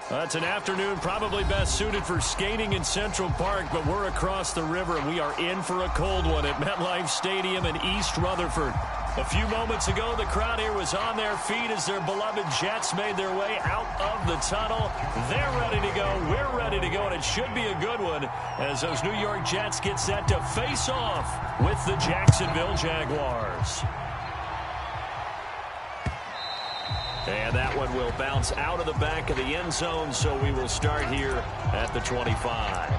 It's an afternoon probably best suited for skating in Central Park, but we're across the river, and we are in for a cold one at MetLife Stadium in East Rutherford. A few moments ago, the crowd here was on their feet as their beloved Jets made their way out of the tunnel. They're ready to go. We're ready to go, and it should be a good one as those New York Jets get set to face off with the Jacksonville Jaguars. And that one will bounce out of the back of the end zone, so we will start here at the 25.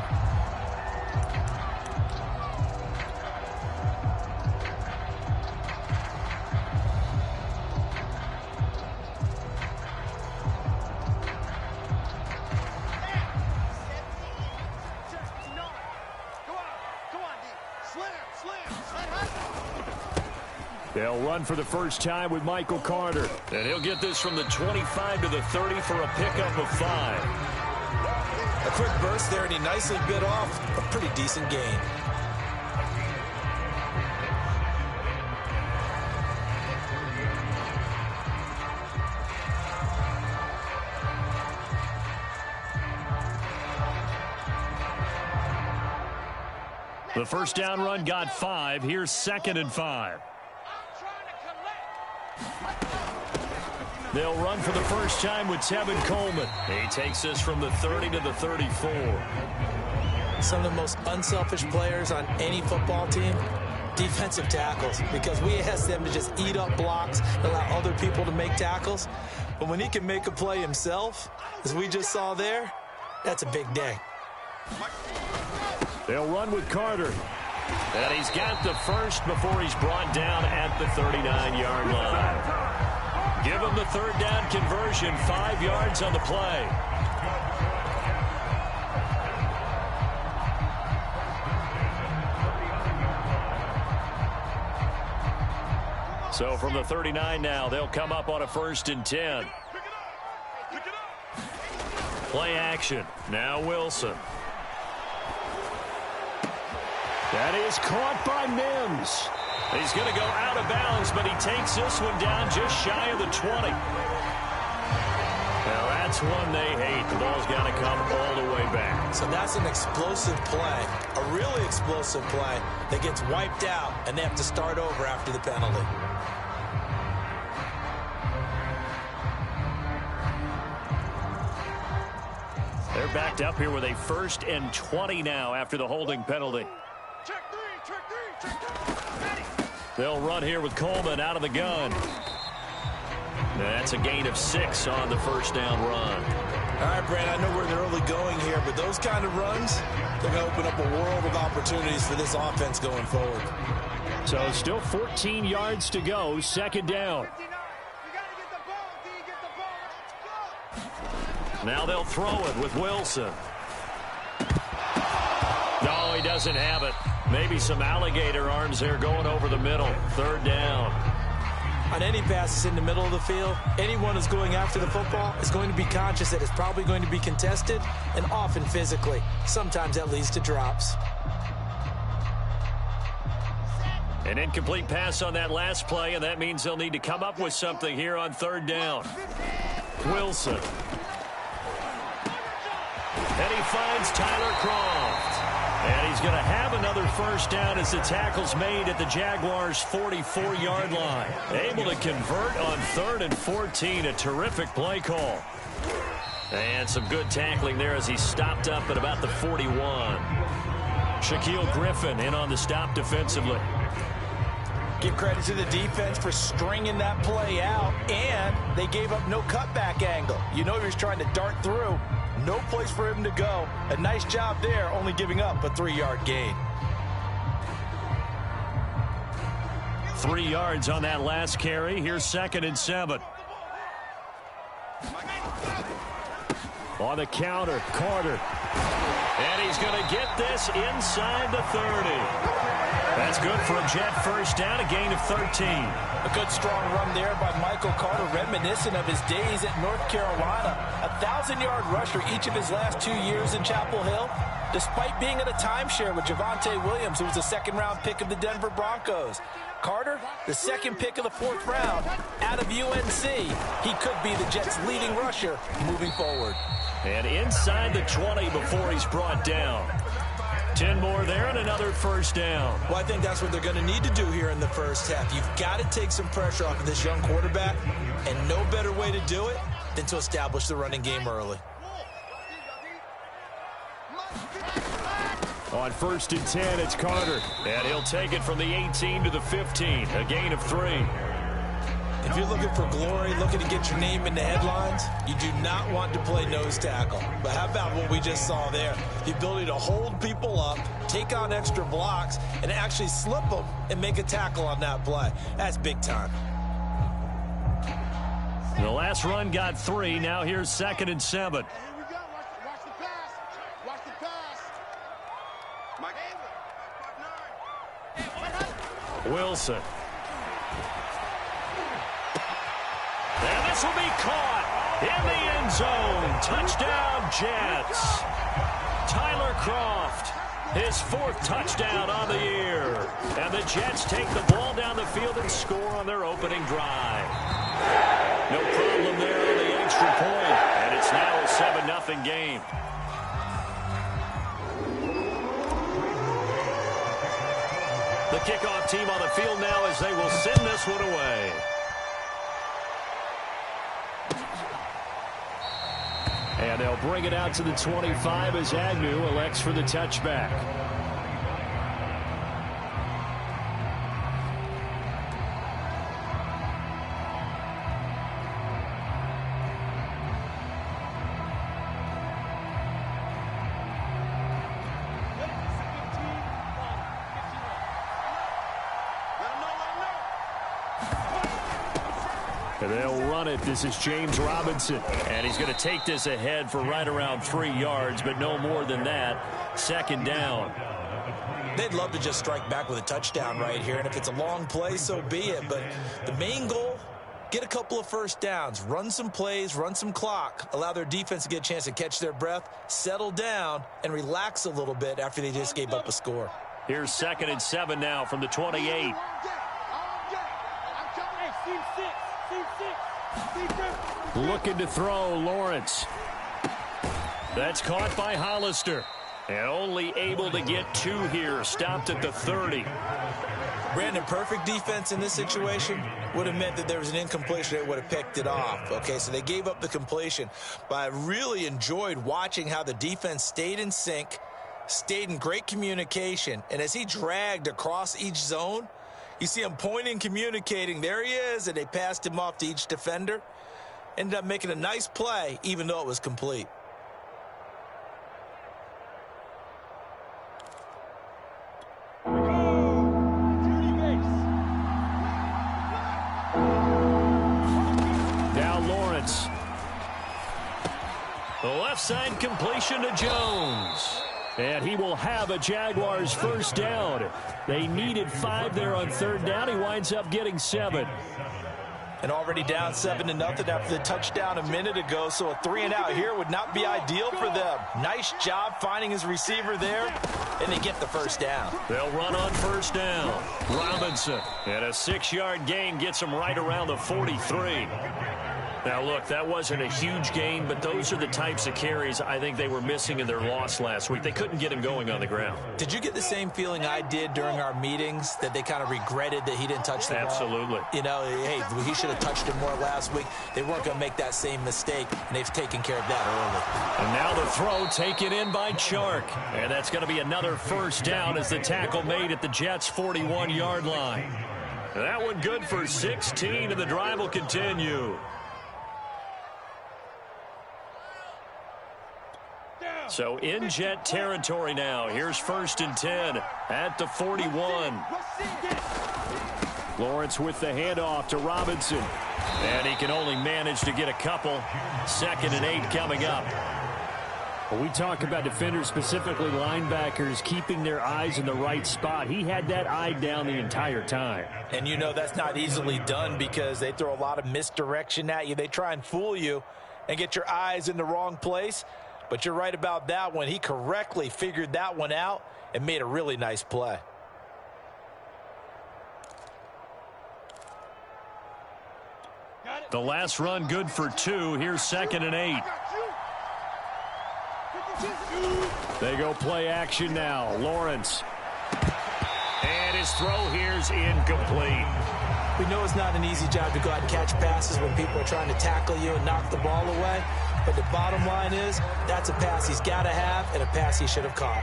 They'll run for the first time with Michael Carter. And he'll get this from the 25 to the 30 for a pickup of 5. A quick burst there, and he nicely bit off a pretty decent gain. The first down run got 5. Here's 2nd and 5. They'll run for the first time with Tevin Coleman. He takes this from the 30 to the 34. Some of the most unselfish players on any football team, defensive tackles, because we ask them to just eat up blocks, allow other people to make tackles. But when he can make a play himself, as we just saw there, that's a big day. They'll run with Carter. And he's got the first before he's brought down at the 39-yard line. Give him the third down conversion, 5 yards on the play. So from the 39 now, they'll come up on a 1st and 10. Play action. Now Wilson. That is caught by Mims. He's going to go out of bounds, but he takes this one down just shy of the 20. Now that's one they hate. The ball's got to come all the way back. So that's an explosive play, a really explosive play that gets wiped out, and they have to start over after the penalty. They're backed up here with a 1st and 20 now after the holding penalty. They'll run here with Coleman out of the gun. That's a gain of 6 on the first down run. All right, Brad, I know where they're early going here, but those kind of runs, they're going to open up a world of opportunities for this offense going forward. So still 14 yards to go, 2nd down. Now they'll throw it with Wilson. No, he doesn't have it. Maybe some alligator arms there going over the middle. 3rd down. On any passes in the middle of the field, anyone who's going after the football is going to be conscious that it's probably going to be contested, and often physically. Sometimes that leads to drops. An incomplete pass on that last play, and that means they'll need to come up with something here on 3rd down. Wilson. And he finds Tyler Croft. And he's going to have another first down as the tackle's made at the Jaguars' 44-yard line. Able to convert on 3rd and 14. A terrific play call. And some good tackling there as he stopped up at about the 41. Shaquille Griffin in on the stop defensively. Give credit to the defense for stringing that play out, and they gave up no cutback angle. You know he was trying to dart through. No place for him to go. A nice job there, only giving up a 3-yard gain. 3 yards on that last carry. Here's 2nd and 7. On the counter, Carter. And he's going to get this inside the 30. That's good for a Jet first down, a gain of 13. A good strong run there by Michael Carter, reminiscent of his days at North Carolina. A 1,000-yard rusher each of his last 2 years in Chapel Hill, despite being in a timeshare with Javonte Williams, who was a second-round pick of the Denver Broncos. Carter, the second pick of the 4th round, out of UNC. He could be the Jets' leading rusher moving forward. And inside the 20 before he's brought down. 10 more there and another first down. Well, I think that's what they're going to need to do here in the first half. You've got to take some pressure off of this young quarterback, and no better way to do it than to establish the running game early. On 1st and 10, it's Carter. And he'll take it from the 18 to the 15, a gain of 3. If you're looking for glory, looking to get your name in the headlines, you do not want to play nose tackle. But how about what we just saw there? The ability to hold people up, take on extra blocks, and actually slip them and make a tackle on that play. That's big time. The last run got 3. Now here's 2nd and 7. Here we go. Watch the pass. Watch the pass. Wilson. And this will be caught in the end zone. Touchdown, Jets. Tyler Kroft, his 4th touchdown on the year. And the Jets take the ball down the field and score on their opening drive. No problem there on the extra point. And it's now a 7-0 game. The kickoff team on the field now as they will send this one away. And they'll bring it out to the 25 as Agnew elects for the touchback. And they'll run it. This is James Robinson. And he's going to take this ahead for right around 3 yards, but no more than that. 2nd down. They'd love to just strike back with a touchdown right here. And if it's a long play, so be it. But the main goal, get a couple of first downs, run some plays, run some clock, allow their defense to get a chance to catch their breath, settle down, and relax a little bit after they just gave up a score. Here's 2nd and 7 now from the 28. Looking to throw, Lawrence. That's caught by Hollister. And only able to get 2 here. Stopped at the 30. Brandon, perfect defense in this situation would have meant that there was an incompletion. They would have picked it off. Okay, so they gave up the completion. But I really enjoyed watching how the defense stayed in sync, stayed in great communication. And as he dragged across each zone, you see him pointing, communicating. There he is, and they passed him off to each defender. Ended up making a nice play, even though it was complete. Now Lawrence. The left side completion to Jones. And he will have a Jaguars first down. They needed 5 there on 3rd down. He winds up getting 7. And already down 7-0 after the touchdown a minute ago, so a 3-and-out here would not be ideal for them. Nice job finding his receiver there, and they get the first down. They'll run on first down. Robinson, and a 6-yard gain gets him right around the 43. Now, look, that wasn't a huge gain, but those are the types of carries I think they were missing in their loss last week. They couldn't get him going on the ground. Did you get the same feeling I did during our meetings, that they kind of regretted that he didn't touch the ball? Absolutely. You know, hey, he should have touched it more last week. They weren't going to make that same mistake, and they've taken care of that early. And now the throw taken in by Chark. And that's going to be another first down as the tackle made at the Jets' 41-yard line. And that one good for 16, and the drive will continue. So in Jet territory now. Here's 1st and 10 at the 41. Lawrence with the handoff to Robinson. And he can only manage to get a couple. 2nd and 8 coming up. When we talk about defenders, specifically linebackers, keeping their eyes in the right spot, he had that eye down the entire time. And you know that's not easily done because they throw a lot of misdirection at you. They try and fool you and get your eyes in the wrong place. But you're right about that one. He correctly figured that one out and made a really nice play. The last run good for 2. Here's 2nd and 8. They go play action now. Lawrence. And his throw here's incomplete. We know it's not an easy job to go out and catch passes when people are trying to tackle you and knock the ball away. But the bottom line is that's a pass he's got to have and a pass he should have caught.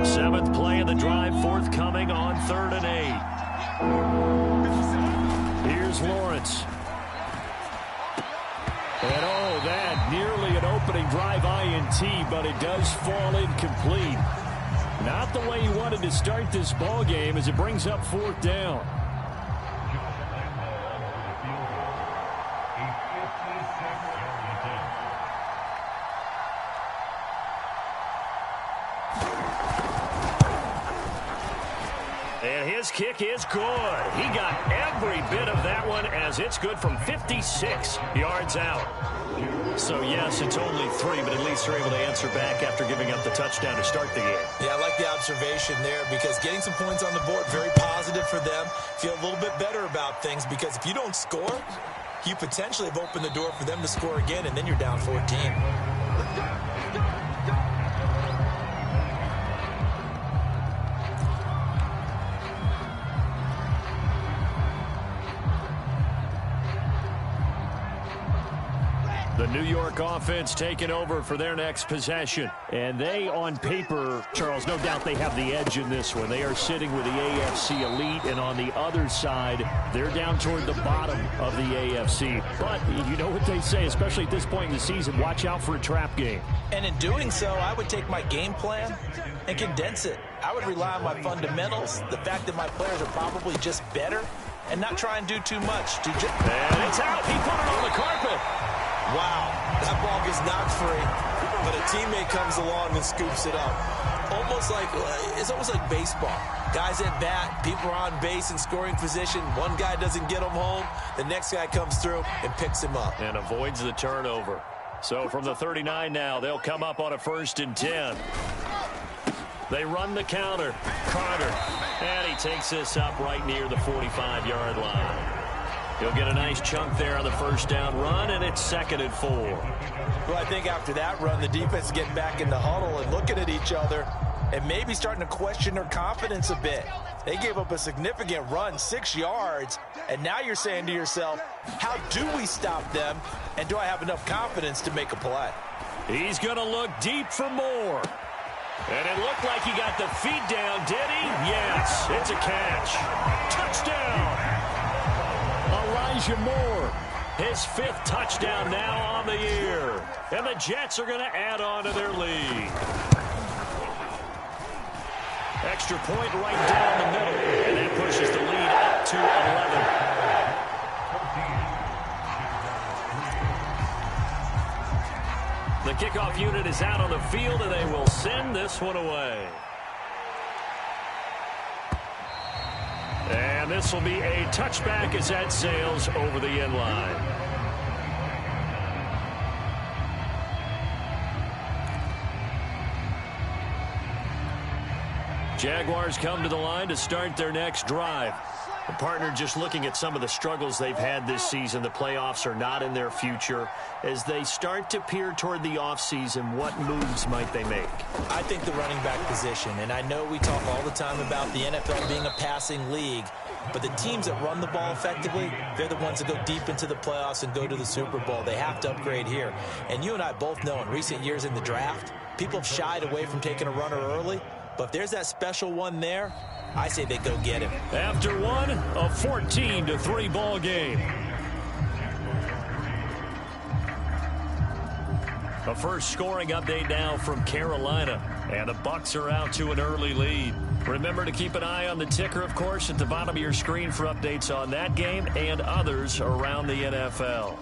Seventh play of the drive forthcoming on 3rd and 8. Here's Lawrence. And oh, that nearly an opening drive INT, but it does fall incomplete. Not the way he wanted to start this ball game as it brings up 4th down. And his kick is good. He got every bit of that one as it's good from 56 yards out. So, yes, it's only 3, but at least they're able to answer back after giving up the touchdown to start the game. Yeah, I like the observation there because getting some points on the board, very positive for them. Feel a little bit better about things because if you don't score, you potentially have opened the door for them to score again, and then you're down 14. The New York offense taking over for their next possession. And they, on paper, Charles, no doubt they have the edge in this one. They are sitting with the AFC elite, and on the other side, they're down toward the bottom of the AFC. But you know what they say, especially at this point in the season, watch out for a trap game. And in doing so, I would take my game plan and condense it. I would rely on my fundamentals, the fact that my players are probably just better, and not try and do too much. And it's out. He put it on the carpet. Wow, that ball gets knocked free, but a teammate comes along and scoops it up. It's almost like baseball. Guys at bat, people are on base in scoring position. One guy doesn't get him home. The next guy comes through and picks him up. And avoids the turnover. So from the 39 now, they'll come up on a 1st and 10. They run the counter. Carter. And he takes this up right near the 45-yard line. He'll get a nice chunk there on the 1st down run, and it's 2nd and 4. Well, I think after that run, the defense is getting back in the huddle and looking at each other and maybe starting to question their confidence a bit. They gave up a significant run, 6 yards, and now you're saying to yourself, how do we stop them, and do I have enough confidence to make a play? He's going to look deep for more. And it looked like he got the feet down, did he? Yes, it's a catch. Touchdown! Elijah Moore, his 5th touchdown now on the year. And the Jets are going to add on to their lead. Extra point right down the middle. And that pushes the lead up to 11. The kickoff unit is out on the field, and they will send this one away. And this will be a touchback as that sails over the end line. Jaguars come to the line to start their next drive. The partner just looking at some of the struggles they've had this season. The playoffs are not in their future. As they start to peer toward the offseason, what moves might they make? I think the running back position, and I know we talk all the time about the NFL being a passing league, but the teams that run the ball effectively, they're the ones that go deep into the playoffs and go to the Super Bowl. They have to upgrade here. And you and I both know in recent years in the draft, people have shied away from taking a runner early, but if there's that special one there, I say they go get him. After one, a 14-3 ball game. A first scoring update now from Carolina. And the Bucs are out to an early lead. Remember to keep an eye on the ticker, of course, at the bottom of your screen for updates on that game and others around the NFL.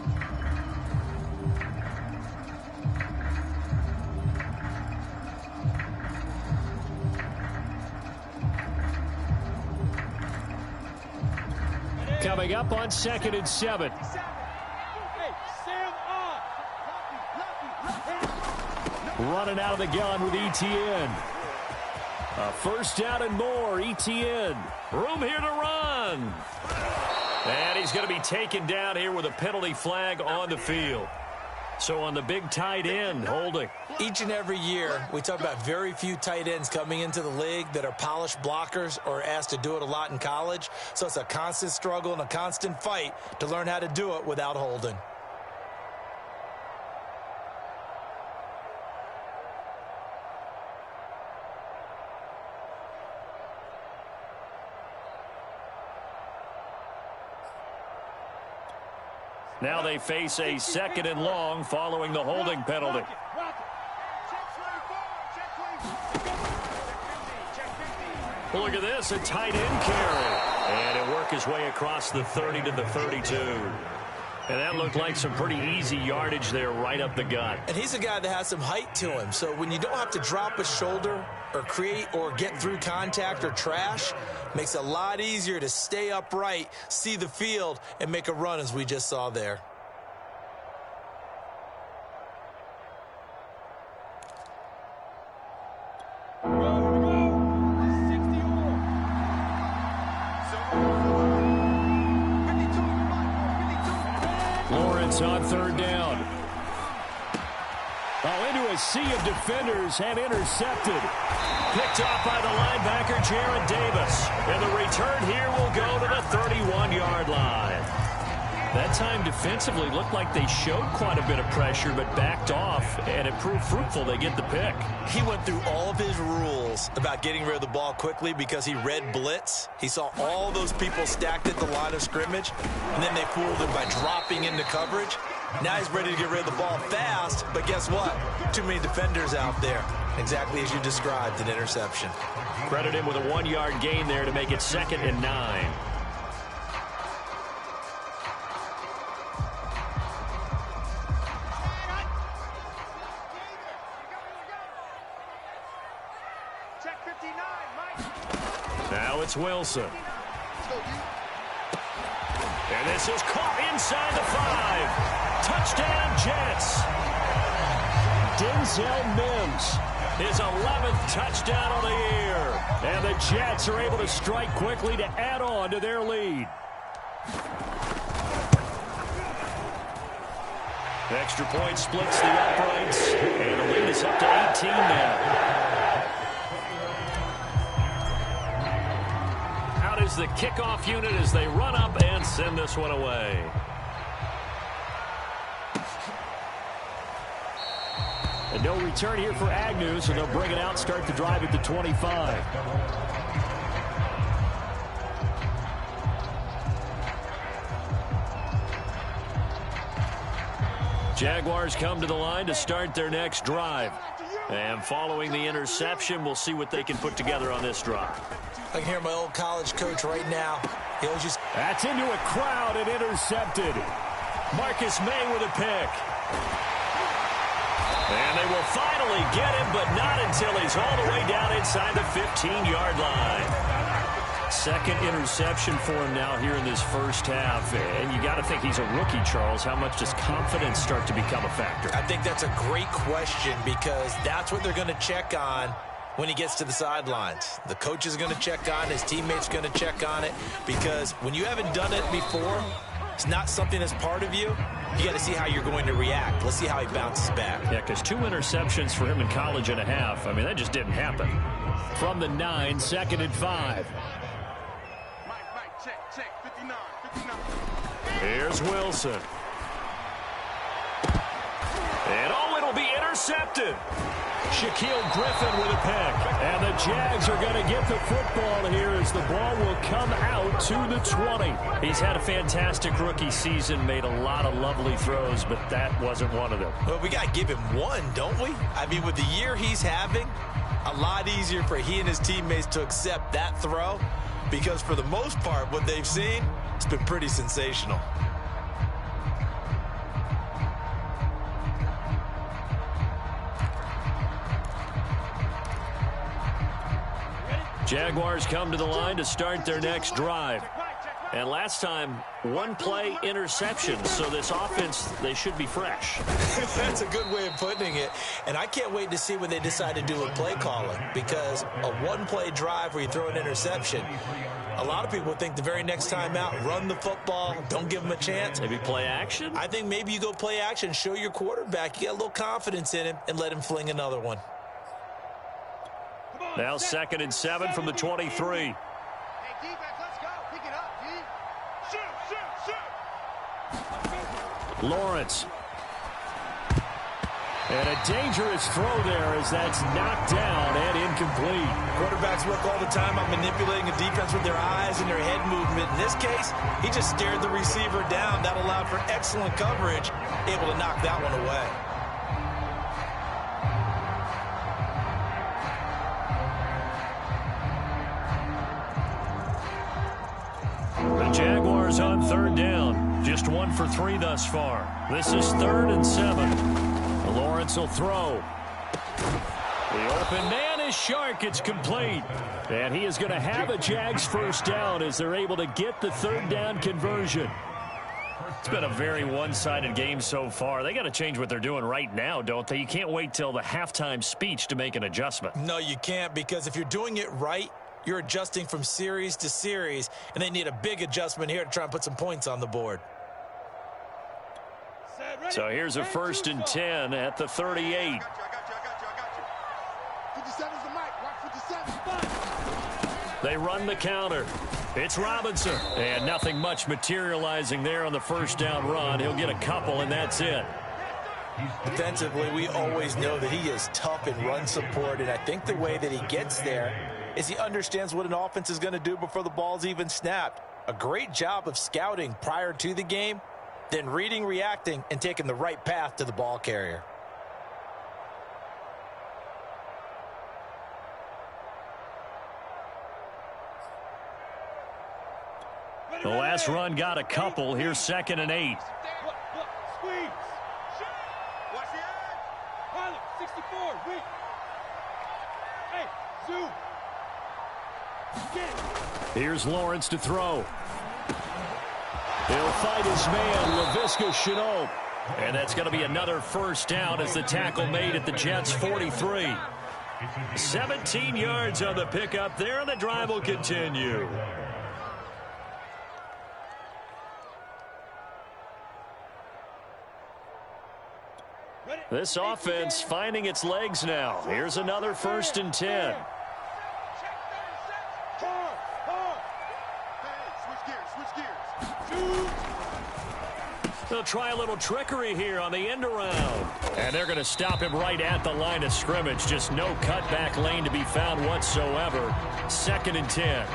Coming up on 2nd and 7. Running out of the gun with ETN. A first down and more. ETN. Room here to run. And he's going to be taken down here with a penalty flag on the field. So on the big tight end, holding. Each and every year, we talk about very few tight ends coming into the league that are polished blockers or asked to do it a lot in college. So it's a constant struggle and a constant fight to learn how to do it without holding. Now they face a 2nd and long following the holding penalty. Well, look at this, a tight end carry. And it worked his way across the 30 to the 32. And that looked like some pretty easy yardage there right up the gut. And he's a guy that has some height to him. So when you don't have to drop a shoulder or create or get through contact or trash, makes it a lot easier to stay upright, see the field, and make a run as we just saw there. On 3rd down. Into a sea of defenders and intercepted. Picked off by the linebacker, Jared Davis. And the return here will go to the 31-yard line. That time defensively looked like they showed quite a bit of pressure but backed off, and it proved fruitful. They get the pick. He went through all of his rules about getting rid of the ball quickly because he read blitz. He saw all those people stacked at the line of scrimmage, and then they fooled him by dropping into coverage. Now he's ready to get rid of the ball fast, but guess what? Too many defenders out there. Exactly as you described, an interception. Credit him with a 1-yard gain there to make it 2nd and 9. Now it's Wilson. And this is caught inside the 5. Touchdown, Jets. Denzel Mims, his 11th touchdown on the year. And the Jets are able to strike quickly to add on to their lead. The extra point splits the uprights. And the lead is up to 18 now. Is the kickoff unit as they run up and send this one away. And no return here for Agnew, so they'll bring it out, start the drive at the 25. Jaguars come to the line to start their next drive. And following the interception, we'll see what they can put together on this drive. I can hear my old college coach right now. He always just... That's into a crowd and intercepted. Marcus May with a pick. And they will finally get him, but not until he's all the way down inside the 15-yard line. Second interception for him now here in this first half. And you got to think he's a rookie, Charles. How much does confidence start to become a factor? I think that's a great question because that's what they're going to check on when he gets to the sidelines. The coach is going to check on it. His teammates are going to check on it because when you haven't done it before, it's not something that's part of you. You got to see how you're going to react. Let's see how he bounces back. Yeah, because 2 interceptions for him in college and a half. I mean, that just didn't happen. From the 9, 2nd and 5. Check, 59. Here's Wilson. And it'll be intercepted. intercepted. Shaquille Griffin with a pick. And the Jags are going to get the football here as the ball will come out to the 20. He's had a fantastic rookie season, made a lot of lovely throws, but that wasn't one of them. Well, we got to give him one, don't we? I mean, with the year he's having, a lot easier for he and his teammates to accept that throw because for the most part, what they've seen, it's been pretty sensational. Jaguars come to the line to start their next drive. And last time, one-play interception. So this offense, they should be fresh. That's a good way of putting it. And I can't wait to see what they decide to do with play calling. Because a one-play drive where you throw an interception, a lot of people think the very next time out, run the football, don't give them a chance. Maybe play action? I think maybe you go play action, show your quarterback, you get a little confidence in him, and let him fling another one. Now 2nd and 7 from the 23. Hey, defense, let's go. Pick it up, D. Shoot. Lawrence. And a dangerous throw there as that's knocked down and incomplete. Quarterbacks work all the time on manipulating a defense with their eyes and their head movement. In this case, he just stared the receiver down. That allowed for excellent coverage, able to knock that one away. The Jaguars on 3rd down. Just 1 for 3 thus far. This is 3rd and 7. Lawrence will throw. The open man is Shark. It's complete. And he is going to have a Jags first down as they're able to get the 3rd down conversion. It's been a very one-sided game so far. They got to change what they're doing right now, don't they? You can't wait till the halftime speech to make an adjustment. No, you can't, because if you're doing it right, you're adjusting from series to series, and they need a big adjustment here to try and put some points on the board. So here's a 1st and 10 at the 38. I got you. 57's the mic. Watch 57. They run the counter. It's Robinson. And nothing much materializing there on the 1st down run. He'll get a couple, and that's it. Defensively, we always know that he is tough in run support, and I think the way that he gets there is he understands what an offense is going to do before the ball's even snapped. A great job of scouting prior to the game, then reading, reacting, and taking the right path to the ball carrier. The last run got a couple. Here's 2nd and 8. Squeeze. Watch the edge. Pilot, 64. Wait. Hey, zoom. Here's Lawrence to throw. He'll fight his man, Laviska Shenault. And that's going to be another 1st down as the tackle made at the Jets' 43. 17 yards on the pickup there, and the drive will continue. This offense finding its legs now. Here's another 1st and 10. They'll try a little trickery here on the end around. And they're going to stop him right at the line of scrimmage. Just no cutback lane to be found whatsoever. 2nd and 10.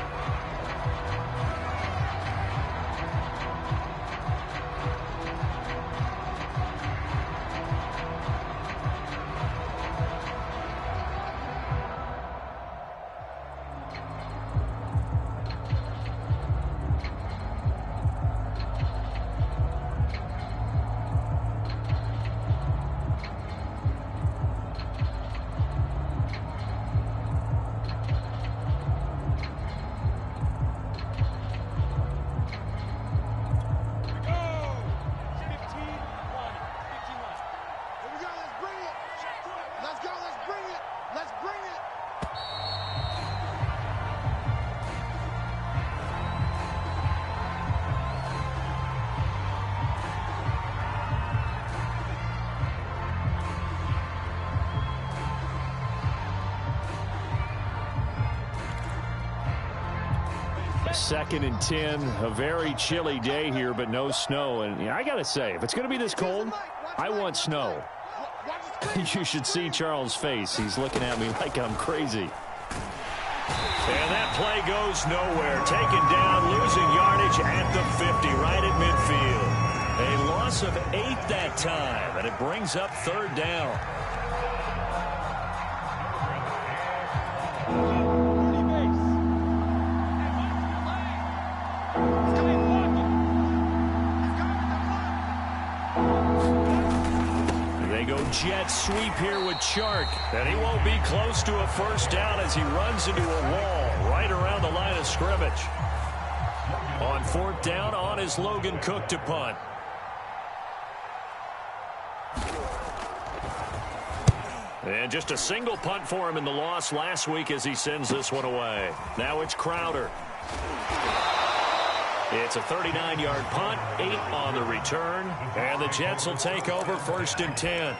Second and 10, a very chilly day here, but no snow. And I got to say, if it's going to be this cold, I want snow. You should see Charles' face. He's looking at me like I'm crazy. And that play goes nowhere. Taken down, losing yardage at the 50, right at midfield. A loss of 8 that time, and it brings up third down. They go jet sweep here with Chark, and he won't be close to a first down as he runs into a wall right around the line of scrimmage. On fourth down, on is Logan Cook to punt. And just a single punt for him in the loss last week as he sends this one away. Now it's Crowder. It's a 39-yard punt, 8 on the return, and the Jets will take over first and 10.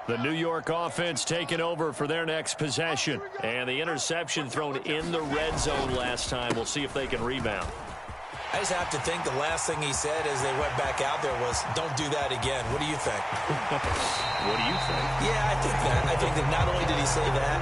The New York offense taking over for their next possession. And the interception thrown in the red zone last time. We'll see if they can rebound. I just have to think the last thing he said as they went back out there was, don't do that again. What do you think? What do you think? Yeah, I think that. I think that not only did he say that,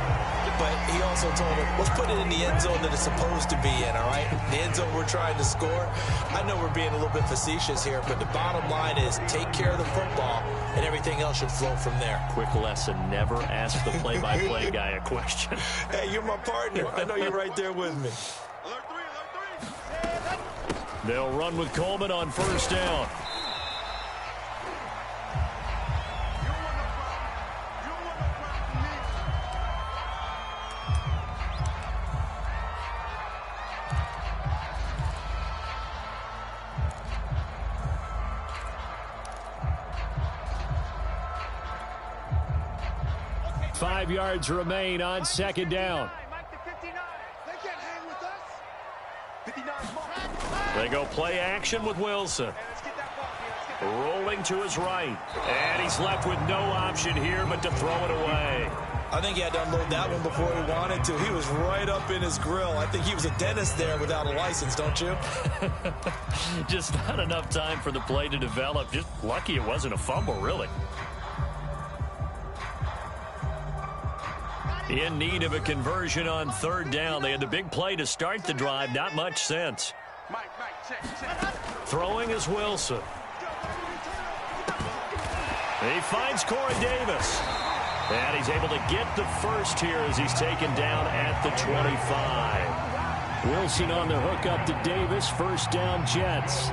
but he also told him, let's put it in the end zone that it's supposed to be in, all right? The end zone we're trying to score. I know we're being a little bit facetious here, but the bottom line is take care of the football, and everything else should flow from there. Quick lesson, never ask the play-by-play guy a question. Hey, you're my partner. I know you're right there with me. They'll run with Coleman on first down. Five yards remain on second down. They go play action with Wilson. Rolling to his right. And he's left with no option here but to throw it away. I think he had to unload that one before he wanted to. He was right up in his grill. I think he was a dentist there without a license, don't you? Just not enough time for the play to develop. Just lucky it wasn't a fumble, really. In need of a conversion on third down. They had the big play to start the drive. Not much sense. Throwing is Wilson. He finds Corey Davis. And he's able to get the first here as he's taken down at the 25. Wilson on the hook up to Davis. First down, Jets.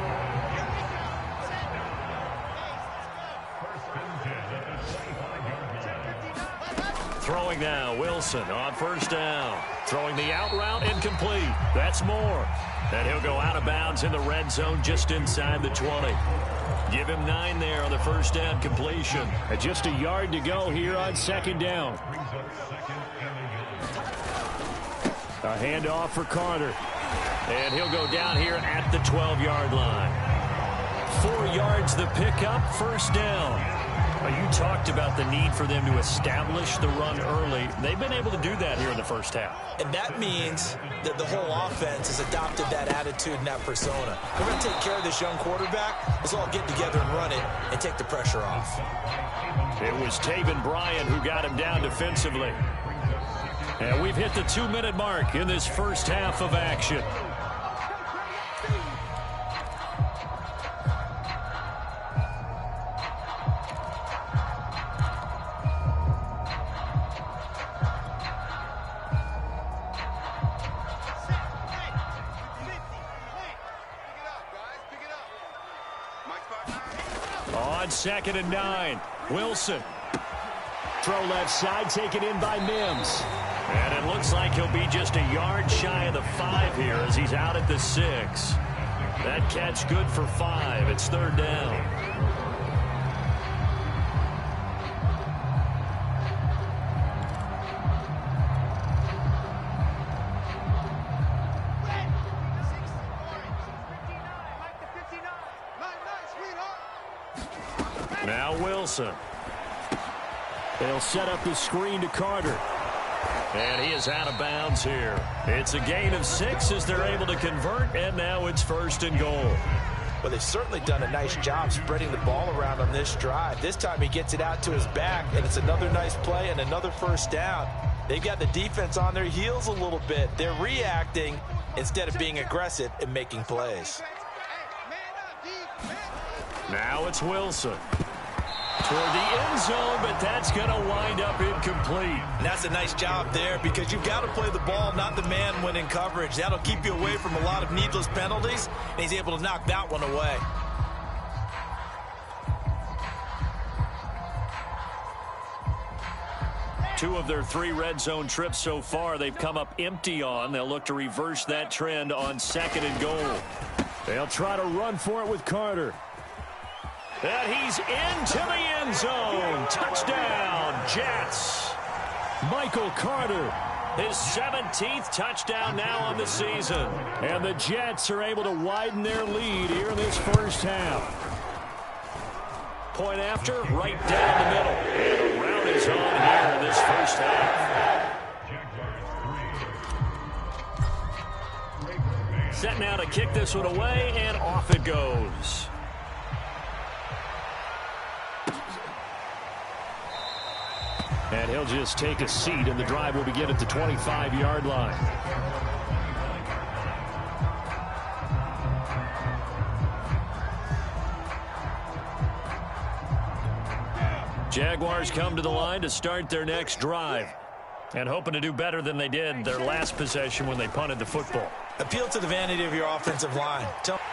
Throwing now, Wilson on first down. Throwing the out route, incomplete. That's Moore. And he'll go out of bounds in the red zone just inside the 20. Give him 9 there on the first down completion. And just a yard to go here on second down. A handoff for Carter. And he'll go down here at the 12-yard line. 4 yards the pickup, first down. You talked about the need for them to establish the run early. They've been able to do that here in the first half. And that means that the whole offense has adopted that attitude and that persona. We're going to take care of this young quarterback. Let's all get together and run it and take the pressure off. It was Taven Bryan who got him down defensively. And we've hit the 2-minute mark in this first half of action. On second and 9, Wilson. Throw left side, taken in by Mims. And it looks like he'll be just a yard shy of the 5 here as he's out at the 6. That catch good for 5. It's third down. Now Wilson. They'll set up the screen to Carter. And he is out of bounds here. It's a gain of 6 as they're able to convert, and now it's 1st and goal. Well, they've certainly done a nice job spreading the ball around on this drive. This time he gets it out to his back, and it's another nice play and another 1st down. They've got the defense on their heels a little bit. They're reacting instead of being aggressive and making plays. Now it's Wilson. Toward the end zone, but that's going to wind up incomplete. And that's a nice job there because you've got to play the ball, not the man when in coverage. That'll keep you away from a lot of needless penalties, and he's able to knock that one away. Two of their 3 red zone trips so far, they've come up empty on. They'll look to reverse that trend on 2nd and goal. They'll try to run for it with Carter. And he's into the end zone. Touchdown, Jets. Michael Carter, his 17th touchdown now on the season. And the Jets are able to widen their lead here in this first half. Point after, right down the middle. And a rout is on here in this first half. Set now to kick this one away, and off it goes. And he'll just take a seat, and the drive will begin at the 25-yard line. Jaguars come to the line to start their next drive, and hoping to do better than they did their last possession when they punted the football. Appeal to the vanity of your offensive line.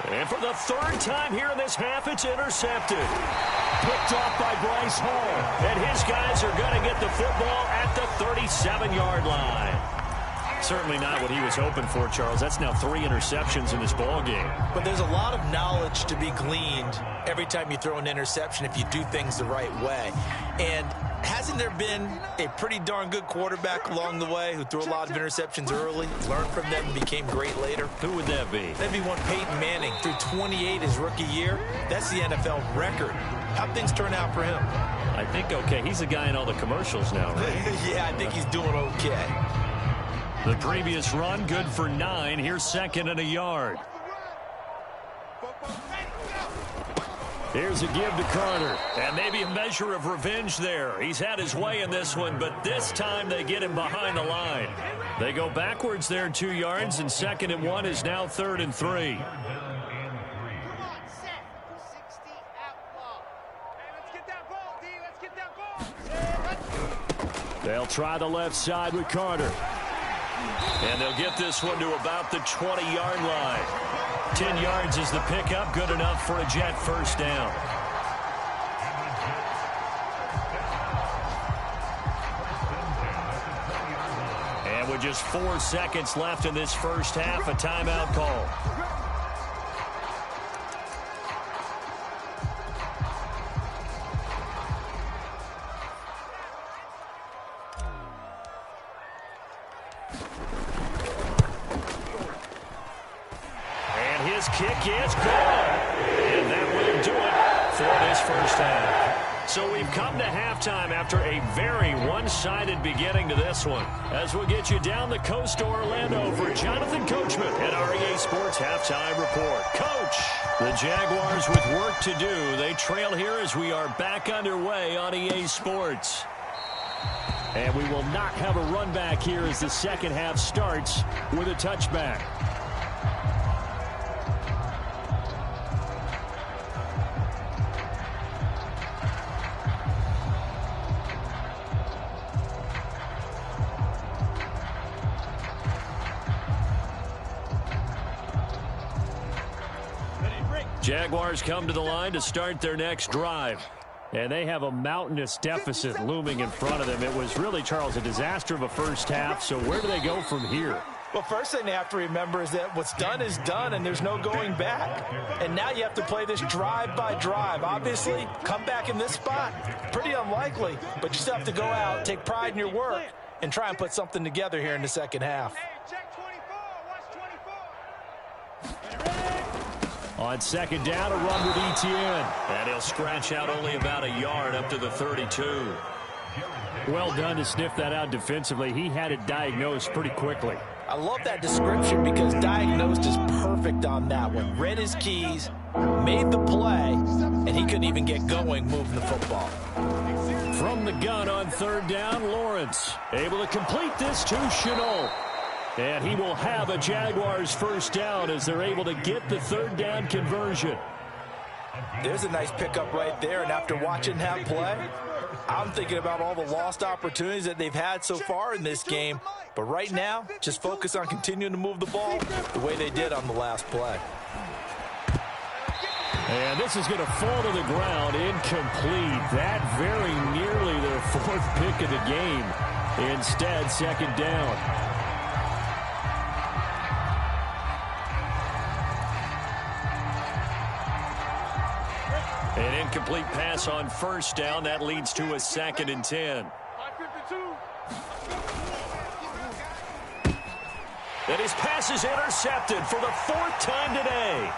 And for the 3rd time here in this half, it's intercepted. Picked off by Bryce Hall. And his guys are going to get the football at the 37-yard line. Certainly not what he was hoping for, Charles. That's now 3 interceptions in this ball game. But there's a lot of knowledge to be gleaned every time you throw an interception if you do things the right way. And hasn't there been a pretty darn good quarterback along the way who threw a lot of interceptions early, learned from them, and became great later? Who would that be? That'd be one Peyton Manning. Threw 28 his rookie year. That's the NFL record. How'd things turn out for him? I think okay. He's the guy in all the commercials now, right? Yeah, I think he's doing okay. The previous run, good for 9. Here's 2nd and a yard. Here's a give to Carter. And maybe a measure of revenge there. He's had his way in this one, but this time they get him behind the line. They go backwards there 2 yards, and 2nd and 1 is now 3rd and 3. They'll try the left side with Carter. And they'll get this one to about the 20-yard line. 10 yards is the pickup, good enough for a Jet 1st down. And with just 4 seconds left in this first half, a timeout call. Kick is good. And that will do it for this first half. So we've come to halftime after a very one-sided beginning to this one. As we'll get you down the coast to Orlando for Jonathan Coachman at our EA Sports Halftime Report. Coach, the Jaguars with work to do. They trail here as we are back underway on EA Sports. And we will not have a run back here as the second half starts with a touchback. Jaguars come to the line to start their next drive. And they have a mountainous deficit looming in front of them. It was really, Charles, a disaster of a first half. So where do they go from here? Well, first thing they have to remember is that what's done is done, and there's no going back. And now you have to play this drive by drive. Obviously, come back in this spot, pretty unlikely. But you still have to go out, take pride in your work, and try and put something together here in the second half. On second down, a run with Etienne. And he'll scratch out only about a yard up to the 32. Well done to sniff that out defensively. He had it diagnosed pretty quickly. I love that description because diagnosed is perfect on that one. Read his keys, made the play, and he couldn't even get going moving the football. From the gun on third down, Lawrence able to complete this to Chenault. And he will have a Jaguars first down as they're able to get the third down conversion. There's a nice pickup right there, and after watching that play, I'm thinking about all the lost opportunities that they've had so far in this game. But right now, just focus on continuing to move the ball the way they did on the last play. And this is going to fall to the ground, incomplete. That very nearly their fourth pick of the game. Instead, second down. An incomplete pass on first down. That leads to a 2nd and 10. And his pass is intercepted for the 4th time today.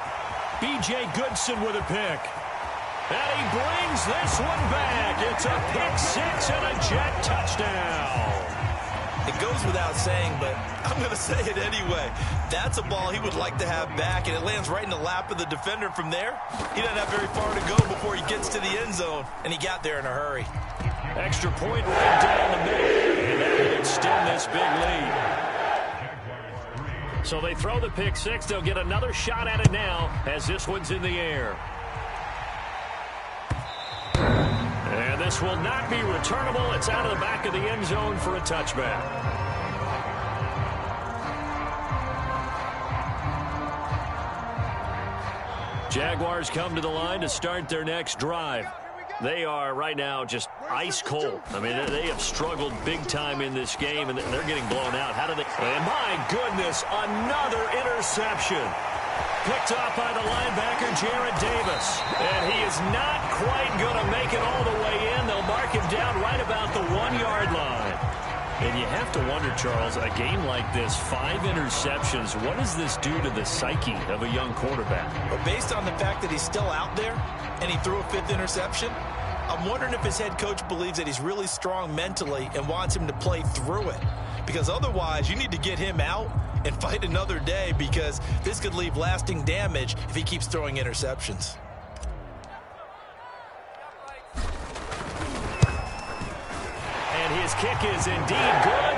B.J. Goodson with a pick. And he brings this one back. It's a pick six and a Jet touchdown. It goes without saying, but I'm going to say it anyway. That's a ball he would like to have back, and it lands right in the lap of the defender from there. He doesn't have very far to go before he gets to the end zone, and he got there in a hurry. Extra point right down the middle, and that will extend this big lead. So they throw the pick six. They'll get another shot at it now as this one's in the air. And this will not be returnable. It's out of the back of the end zone for a touchback. Jaguars come to the line to start their next drive. They are right now just ice cold. I mean, they have struggled big time in this game, and they're getting blown out. How do they? And my goodness, another interception. Picked off by the linebacker, Jarrett Davis. And he is not quite going to make it all the way in. They'll mark him down right about the 1-yard line. And you have to wonder, Charles, a game like this, 5 interceptions, what does this do to the psyche of a young quarterback? But based on the fact that he's still out there and he threw a 5th interception, I'm wondering if his head coach believes that he's really strong mentally and wants him to play through it. Because otherwise, you need to get him out and fight another day, because this could leave lasting damage if he keeps throwing interceptions. And his kick is indeed good.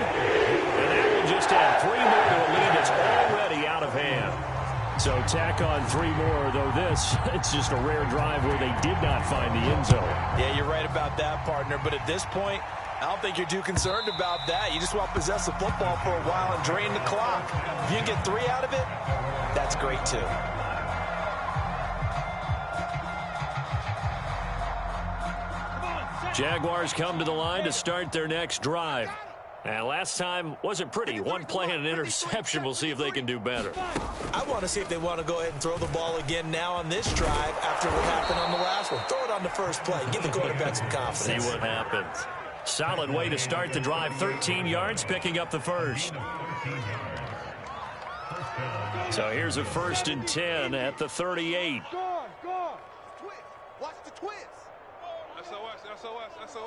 And that will just add 3 more to a lead that's already out of hand. So tack on 3 more, though this, it's just a rare drive where they did not find the end zone. Yeah, you're right about that, partner. But at this point, I don't think you're too concerned about that. You just want to possess the football for a while and drain the clock. If you can get 3 out of it, that's great too. Jaguars come to the line to start their next drive. And last time wasn't pretty. 1 play and an interception. We'll see if they can do better. I want to see if they want to go ahead and throw the ball again now on this drive after what happened on the last one. Throw it on the first play. Give the quarterback some confidence. See what happens. Solid way to start the drive. 13 yards, picking up the first. So here's a 1st and 10 at the 38. Go. Twist. Watch the twist. SOS.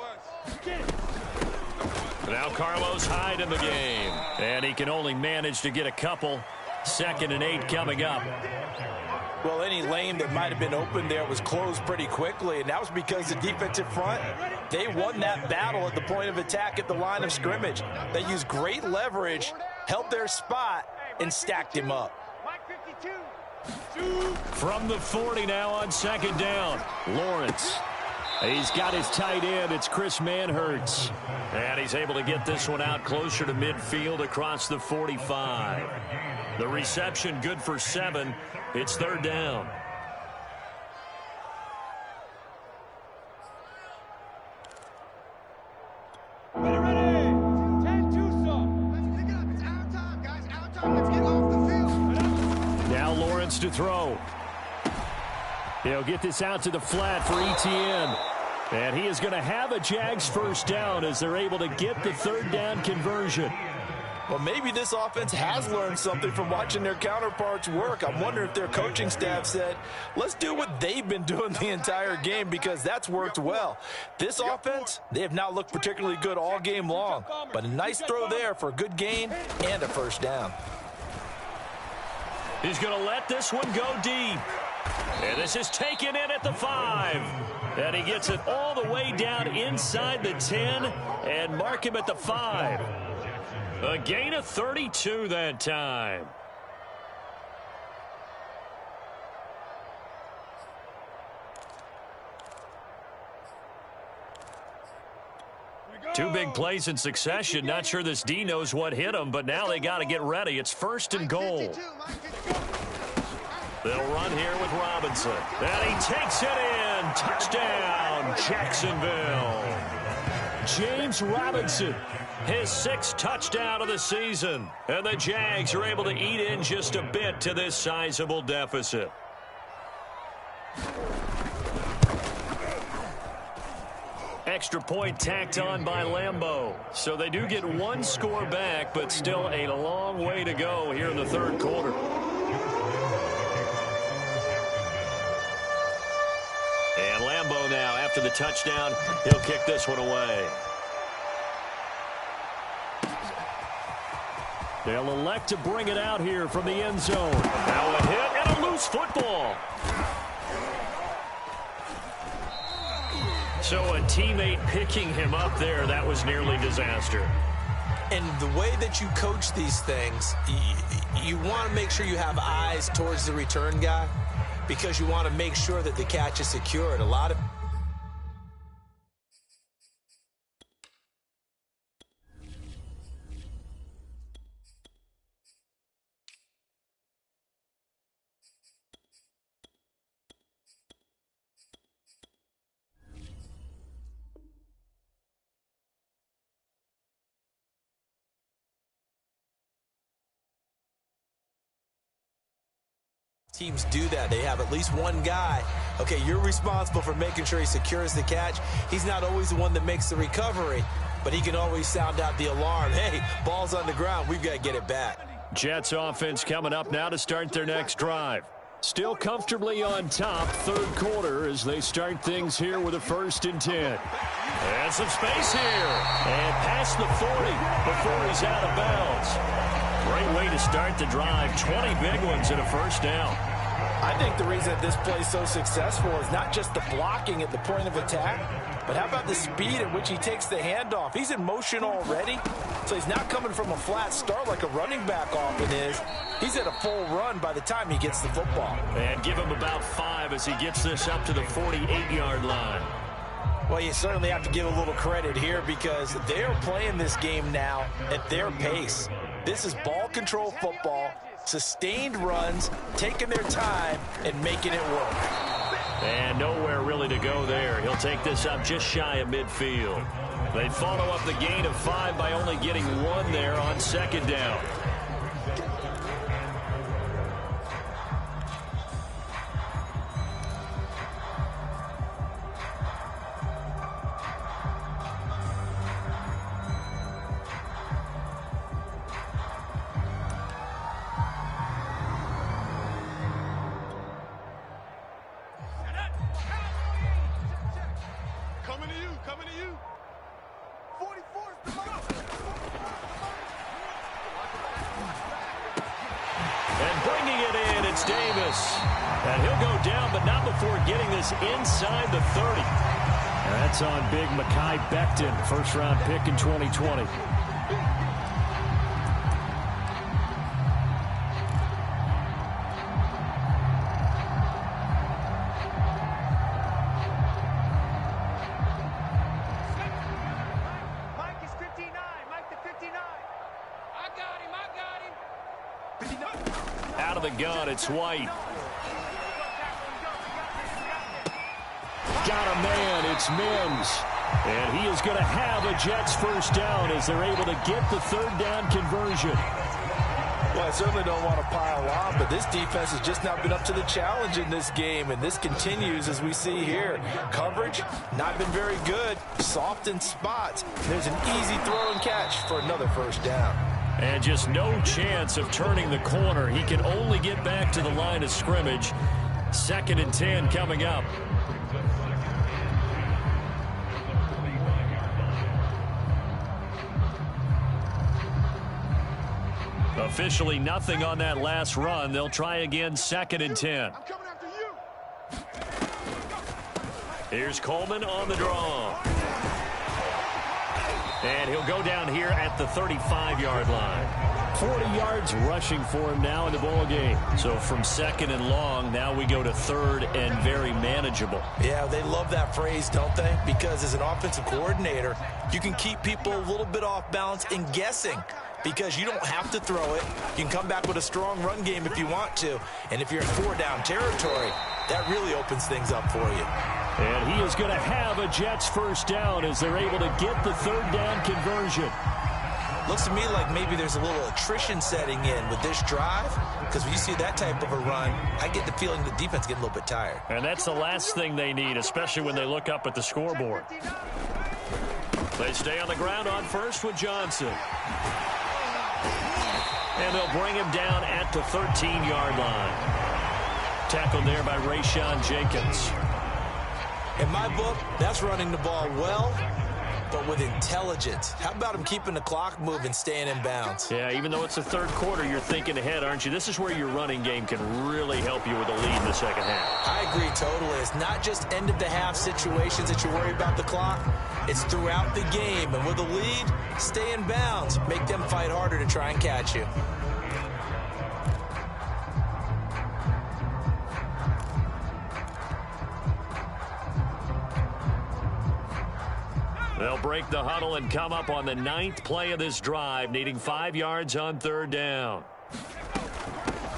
Now Carlos Hyde in the game. And he can only manage to get a couple. 2nd and 8 coming up. Well, any lane that might have been open there was closed pretty quickly, and that was because the defensive front, they won that battle at the point of attack at the line of scrimmage. They used great leverage, held their spot, and stacked him up. From the 40 now on 2nd down. Lawrence. He's got his tight end. It's Chris Manhertz. And he's able to get this one out closer to midfield across the 45. The reception good for 7. It's 3rd down. Ready. 10-2 stop. Let's pick it up. It's our time, guys. Our time. Let's get off the field. Now Lawrence to throw. He'll get this out to the flat for Etienne. And he is going to have a Jags first down as they're able to get the 3rd down conversion. Well, maybe this offense has learned something from watching their counterparts work. I'm wondering if their coaching staff said, let's do what they've been doing the entire game, because that's worked well. This offense, they have not looked particularly good all game long, but a nice throw there for a good gain and a first down. He's going to let this one go deep. And this is taken in at the 5. And he gets it all the way down inside the 10 and mark him at the 5. A gain of 32 that time. Two big plays in succession. Not sure this D knows what hit him, but now they got to get ready. It's first and goal. They'll run here with Robinson. And he takes it in. Touchdown, Jacksonville. James Robinson, his 6th touchdown of the season. And the Jags are able to eat in just a bit to this sizable deficit. Extra point tacked on by Lambeau. So they do get one score back, but still a long way to go here in the third quarter. And Lambeau now, after the touchdown, he'll kick this one away. They'll elect to bring it out here from the end zone. Now a hit and a loose football. So a teammate picking him up there, that was nearly disaster. And the way that you coach these things, you want to make sure you have eyes towards the return guy, because you want to make sure that the catch is secured. A lot of teams do that. They have at least one guy. Okay, you're responsible for making sure he secures the catch. He's not always the one that makes the recovery, but he can always sound out the alarm. Hey, ball's on the ground. We've got to get it back. Jets offense coming up now to start their next drive. Still comfortably on top, third quarter, as they start things here with a 1st and 10. And some space here. And past the 40 before he's out of bounds. Great way to start the drive. 20 big ones and a first down. I think the reason that this play is so successful is not just the blocking at the point of attack, but how about the speed at which he takes the handoff? He's in motion already, so he's not coming from a flat start like a running back often is. He's at a full run by the time he gets the football. And give him about 5 as he gets this up to the 48-yard line. Well, you certainly have to give a little credit here, because they're playing this game now at their pace. This is ball control football, sustained runs, taking their time and making it work. And nowhere really to go there. He'll take this up just shy of midfield. They follow up the gain of 5 by only getting 1 there on 2nd down. Coming to you. 44. And bringing it in, it's Davis. And he'll go down, but not before getting this inside the 30. And that's on big Mekhi Becton, first-round pick in 2020. Out of the gun, it's White. Got a man, it's Mims. And he is going to have a Jets first down as they're able to get the third down conversion. Well, I certainly don't want to pile on, but this defense has just not been up to the challenge in this game, and this continues as we see here. Coverage, not been very good, soft in spots. There's an easy throw and catch for another first down. And just no chance of turning the corner. He can only get back to the line of scrimmage. 2nd and 10 coming up. Officially nothing on that last run. They'll try again, 2nd and 10. I'm coming after you. Here's Coleman on the draw. And he'll go down here at the 35-yard line. 40 yards rushing for him now in the ball game. So from 2nd and long, now we go to 3rd and very manageable. Yeah, they love that phrase, don't they? Because as an offensive coordinator, you can keep people a little bit off balance and guessing. Because you don't have to throw it. You can come back with a strong run game if you want to. And if you're in 4-down territory, that really opens things up for you. And he is going to have a Jets first down as they're able to get the 3rd down conversion. Looks to me like maybe there's a little attrition setting in with this drive. Because when you see that type of a run, I get the feeling the defense getting a little bit tired. And that's the last thing they need, especially when they look up at the scoreboard. They stay on the ground on first with Johnson. And they'll bring him down at the 13-yard line. Tackled there by Rayshon Jenkins. In my book, that's running the ball well, but with intelligence. How about him keeping the clock moving, staying in bounds? Yeah, even though it's the 3rd quarter, you're thinking ahead, aren't you? This is where your running game can really help you with a lead in the 2nd half. I agree totally. It's not just end-of-the-half situations that you worry about the clock. It's throughout the game. And with a lead, stay in bounds. Make them fight harder to try and catch you. They'll break the huddle and come up on the 9th play of this drive, needing 5 yards on 3rd down.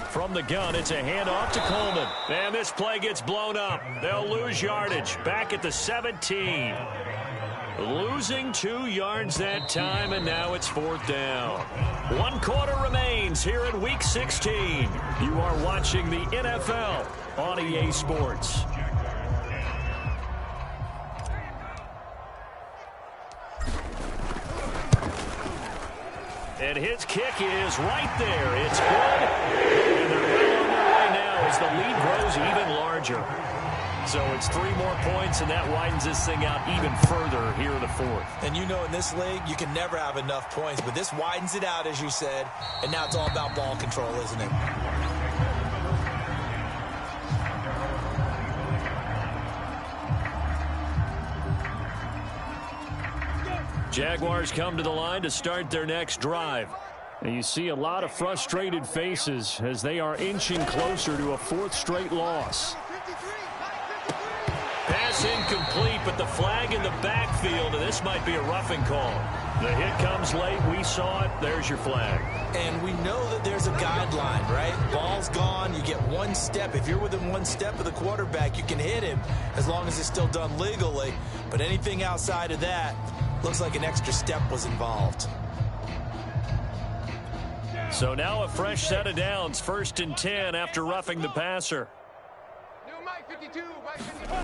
From the gun, it's a handoff to Coleman. And this play gets blown up. They'll lose yardage. Back at the 17. Losing 2 yards that time, and now it's 4th down. 1 quarter remains here in Week 16. You are watching the NFL on EA Sports. And his kick is right there. It's good. And they're well on their way now as the lead grows even larger. So it's 3 more points, and that widens this thing out even further here in the 4th. And you know in this league, you can never have enough points. But this widens it out, as you said. And now it's all about ball control, isn't it? Jaguars come to the line to start their next drive. And you see a lot of frustrated faces as they are inching closer to a 4th straight loss. Pass incomplete, but the flag in the backfield, and this might be a roughing call. The hit comes late. We saw it. There's your flag. And we know that there's a guideline, right? Ball's gone. You get 1 step. If you're within 1 step of the quarterback, you can hit him as long as it's still done legally. But anything outside of that, looks like an extra step was involved. So now a fresh set of downs. 1st and 10 after roughing the passer. New Mike 52, Mike 52.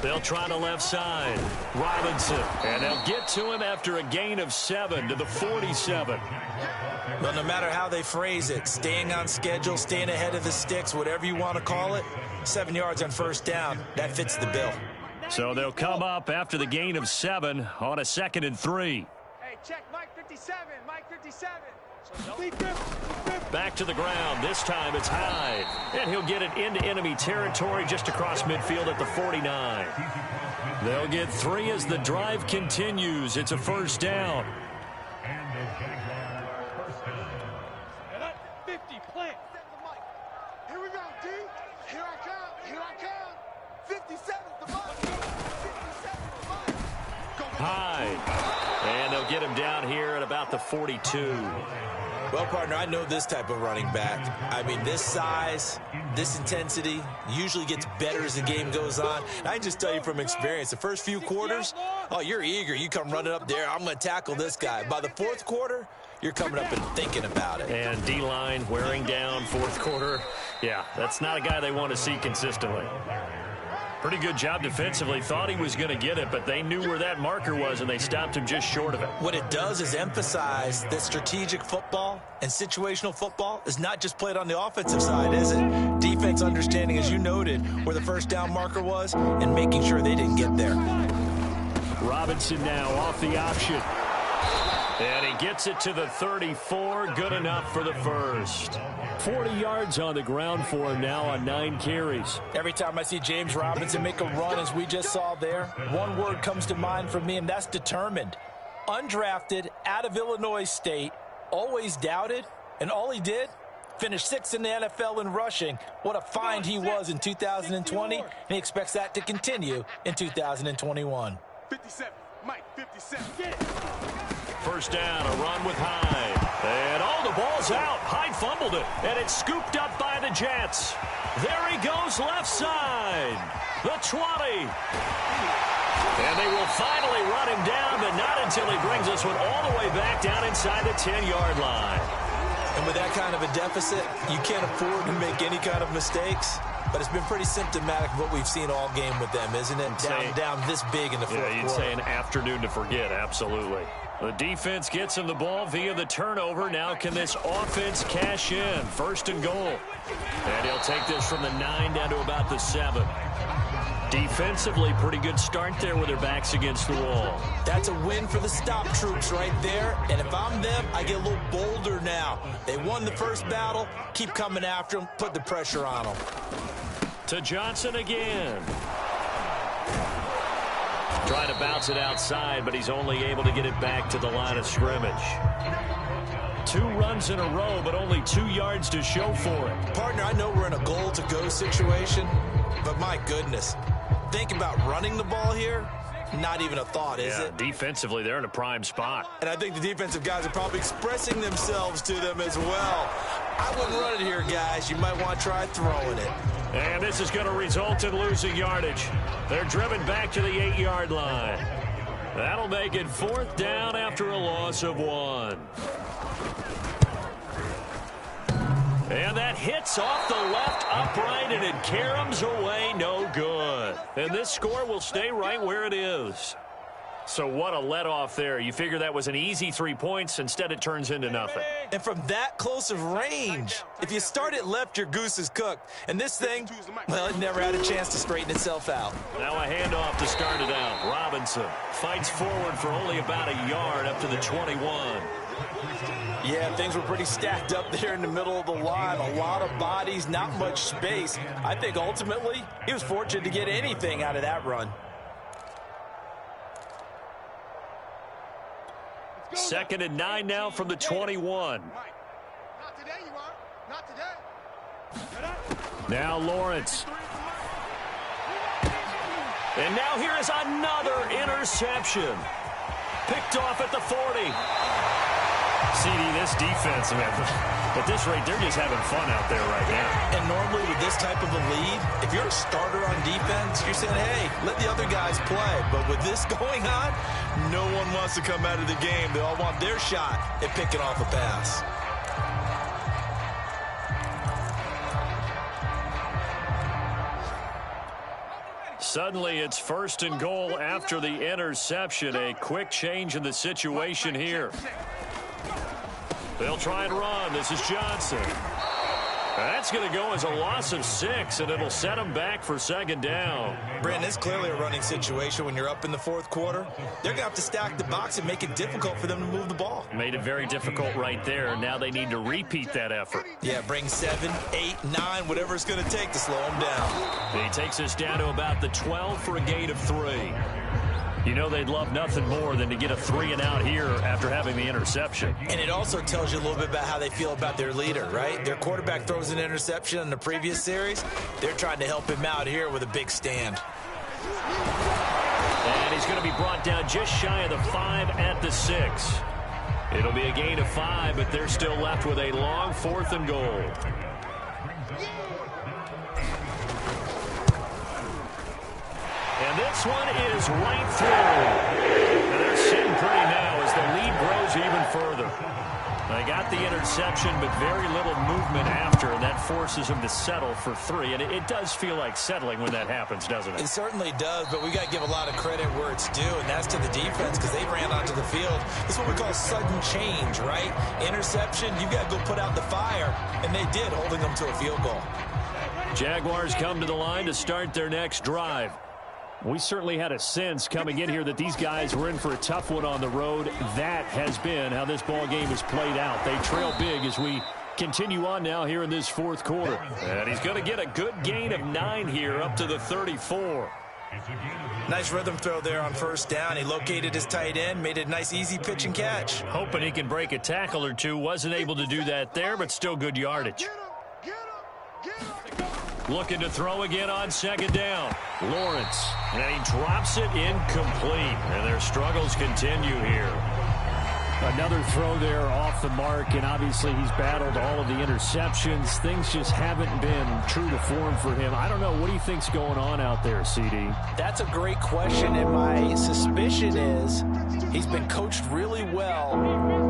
They'll try the left side. Robinson. And they'll get to him after a gain of 7 to the 47. Well, no matter how they phrase it, staying on schedule, staying ahead of the sticks, whatever you want to call it, 7 yards on 1st down, that fits the bill. So they'll come up after the gain of 7 on a 2nd and 3. Hey, check Mike 57, Mike 57. Back to the ground. This time it's Hyde. And he'll get it into enemy territory just across midfield at the 49. They'll get 3 as the drive continues. It's a 1st down. And at 50, plant. Here we go, D. Here I come. Here I come. 57's the mark. 57's the mark. Hyde. And they'll get him down here at about the 42. Well, partner, I know this type of running back. I mean, this size, this intensity usually gets better as the game goes on. And I just tell you from experience, the first few quarters, oh, you're eager. You come running up there, I'm going to tackle this guy. By the 4th quarter, you're coming up and thinking about it. And D-line wearing down 4th quarter. Yeah, that's not a guy they want to see consistently. Pretty good job defensively. Thought he was going to get it, but they knew where that marker was, and they stopped him just short of it. What it does is emphasize that strategic football and situational football is not just played on the offensive side, is it? Defense understanding, as you noted, where the first down marker was and making sure they didn't get there. Robinson now off the option. And he gets it to the 34. Good enough for the first. 40 yards on the ground for him now on 9 carries. Every time I see James Robinson make a run, as we just saw there, one word comes to mind for me, and that's determined. Undrafted, out of Illinois State, always doubted, and all he did, finished 6th in the NFL in rushing. What a find he was in 2020, and he expects that to continue in 2021. 57, Mike, 57, get it! First down, a run with Hyde. And the ball's out. Hyde fumbled it, and it's scooped up by the Jets. There he goes, left side. The 20. And they will finally run him down, but not until he brings this one all the way back down inside the 10-yard line. And with that kind of a deficit, you can't afford to make any kind of mistakes. But it's been pretty symptomatic of what we've seen all game with them, isn't it? Down this big in the fourth quarter. Yeah, you'd say an afternoon to forget, absolutely. The defense gets him the ball via the turnover. Now can this offense cash in? First and goal. And he'll take this from the 9 down to about the 7. Defensively, pretty good start there with their backs against the wall. That's a win for the stop troops right there. And if I'm them, I get a little bolder now. They won the first battle. Keep coming after them. Put the pressure on them. To Johnson again. Trying to bounce it outside, but he's only able to get it back to the line of scrimmage. 2 runs in a row, but only 2 yards to show for it. Partner, I know we're in a goal-to-go situation, but my goodness, think about running the ball here. Not even a thought, is it? Defensively, they're in a prime spot. And I think the defensive guys are probably expressing themselves to them as well. I wouldn't run it here, guys. You might want to try throwing it. And this is going to result in losing yardage. They're driven back to the 8-yard line. That'll make it 4th down after a loss of 1. And that hits off the left upright, and it caroms away, no good. And this score will stay right where it is. So what a let-off there. You figure that was an easy 3 points. Instead, it turns into nothing. And from that close of range, if you start it left, your goose is cooked. And this thing, well, it never had a chance to straighten itself out. Now a handoff to start it out. Robinson fights forward for only about a yard up to the 21. Yeah, things were pretty stacked up there in the middle of the line. A lot of bodies, not much space. I think ultimately he was fortunate to get anything out of that run. 2nd and 9 now from the 21. Not today, you are. Not today. Now Lawrence. And now here is another interception. Picked off at the 40. CD, this defense, man, at this rate, they're just having fun out there right now. And normally with this type of a lead, if you're a starter on defense, you're saying, hey, let the other guys play. But with this going on, no one wants to come out of the game. They all want their shot at picking off a pass. Suddenly, it's 1st and goal after the interception. A quick change in the situation here. They'll try and run. This is Johnson. That's going to go as a loss of 6, and it'll set them back for 2nd down. Brandon, it's clearly a running situation when you're up in the 4th quarter. They're going to have to stack the box and make it difficult for them to move the ball. Made it very difficult right there. Now they need to repeat that effort. Yeah, bring 7, 8, 9, whatever it's going to take to slow them down. He takes us down to about the 12 for a gain of 3. You know they'd love nothing more than to get a 3 and out here after having the interception. And it also tells you a little bit about how they feel about their leader, right? Their quarterback throws an interception in the previous series. They're trying to help him out here with a big stand. And he's going to be brought down just shy of the 5 at the 6. It'll be a gain of 5, but they're still left with a long 4th and goal. And this one is right through. And they're sitting pretty now as the lead grows even further. They got the interception, but very little movement after, and that forces him to settle for 3. And it does feel like settling when that happens, doesn't it? It certainly does, but we got to give a lot of credit where it's due, and that's to the defense because they ran onto the field. This is what we call sudden change, right? Interception, you got to go put out the fire, and they did, holding them to a field goal. Jaguars come to the line to start their next drive. We certainly had a sense coming in here that these guys were in for a tough one on the road. That has been how this ball game has played out. They trail big as we continue on now here in this fourth quarter. And he's going to get a good gain of 9 here up to the 34. Nice rhythm throw there on first down. He located his tight end, made a nice easy pitch and catch. Hoping he can break a tackle or two. Wasn't able to do that there, but still good yardage. Looking to throw again on second down. Lawrence. And he drops it incomplete. And their struggles continue here. Another throw there off the mark, and obviously he's battled all of the interceptions. Things just haven't been true to form for him. I don't know. What do you think's going on out there, CD? That's a great question, and my suspicion is he's been coached really well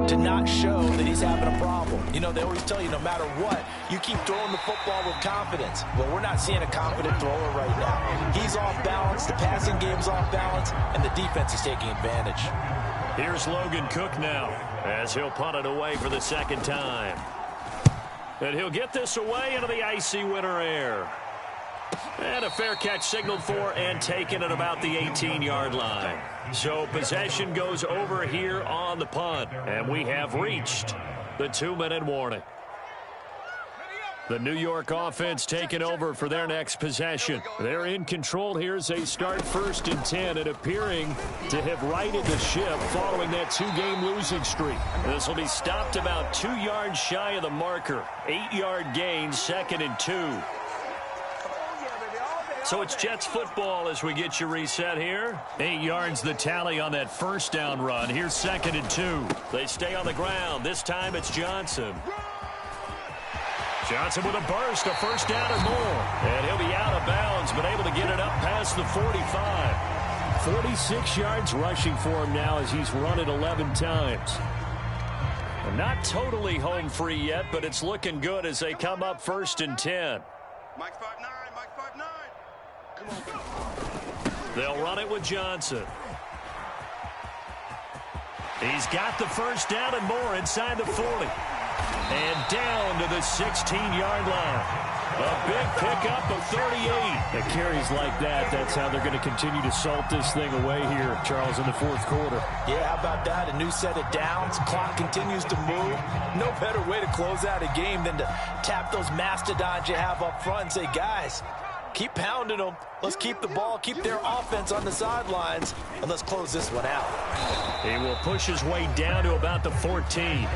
to not show that he's having a problem. You know, they always tell you no matter what, you keep throwing the football with confidence. Well, we're not seeing a confident thrower right now. He's off balance, the passing game's off balance, and the defense is taking advantage. Here's Logan Cook now as he'll punt it away for the second time. And he'll get this away into the icy winter air. And a fair catch signaled for and taken at about the 18-yard line. So possession goes over here on the punt. And we have reached the 2-minute warning. The New York offense taking over for their next possession. They're in control here as they start 1st and 10 and appearing to have righted the ship following that 2-game losing streak. This will be stopped about 2 yards shy of the marker. 8-yard gain, 2nd and 2. So it's Jets football as we get you reset here. 8 yards the tally on that first down run. Here's 2nd and 2. They stay on the ground. This time it's Johnson. Johnson with a burst, a first down or more. And he'll be out of bounds, but able to get it up past the 45. 46 yards rushing for him now as he's run it 11 times. Not totally home free yet, but it's looking good as they come up 1st and 10. Mike 5'9", Mike 5'9". Come on. They'll run it with Johnson. He's got the first down and more inside the 40. And down to the 16-yard line. A big pickup of 38. At carries like that, that's how they're going to continue to salt this thing away here, Charles, in the fourth quarter. Yeah, how about that? A new set of downs. Clock continues to move. No better way to close out a game than to tap those mastodons you have up front and say, guys, keep pounding them. Let's keep the ball, keep their offense on the sidelines, and let's close this one out. He will push his way down to about the 14.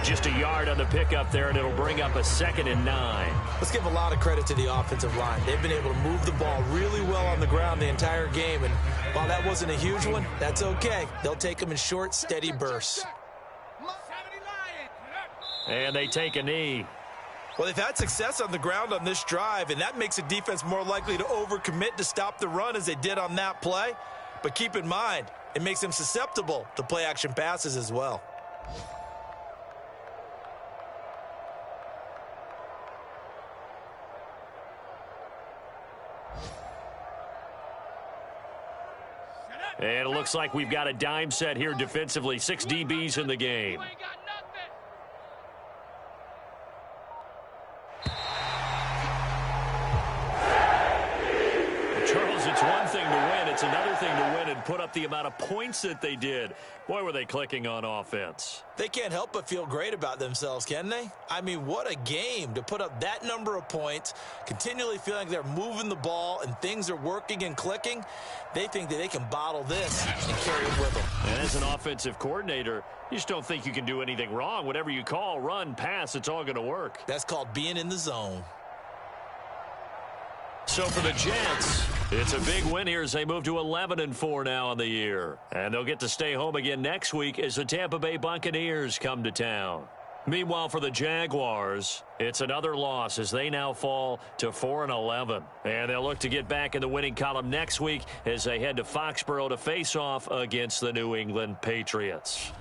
Just a yard on the pickup there, and it'll bring up a 2nd and 9. Let's give a lot of credit to the offensive line. They've been able to move the ball really well on the ground the entire game, and while that wasn't a huge one, that's okay. They'll take them in short, steady bursts. And they take a knee. Well, they've had success on the ground on this drive, and that makes a defense more likely to overcommit to stop the run as they did on that play. But keep in mind, it makes them susceptible to play-action passes as well. And it looks like we've got a dime set here defensively. 6 DBs in the game. Charles, it's one thing to win. It's another thing to win and put up the amount of points that they did. Boy, were they clicking on offense. They can't help but feel great about themselves, can they? I mean, what a game to put up that number of points, continually feeling like they're moving the ball and things are working and clicking. They think that they can bottle this and carry it with them. And as an offensive coordinator, you just don't think you can do anything wrong. Whatever you call, run, pass, it's all going to work. That's called being in the zone. So for the Jets, it's a big win here as they move to 11-4 now on the year. And they'll get to stay home again next week as the Tampa Bay Buccaneers come to town. Meanwhile, for the Jaguars, it's another loss as they now fall to 4-11. And they'll look to get back in the winning column next week as they head to Foxborough to face off against the New England Patriots.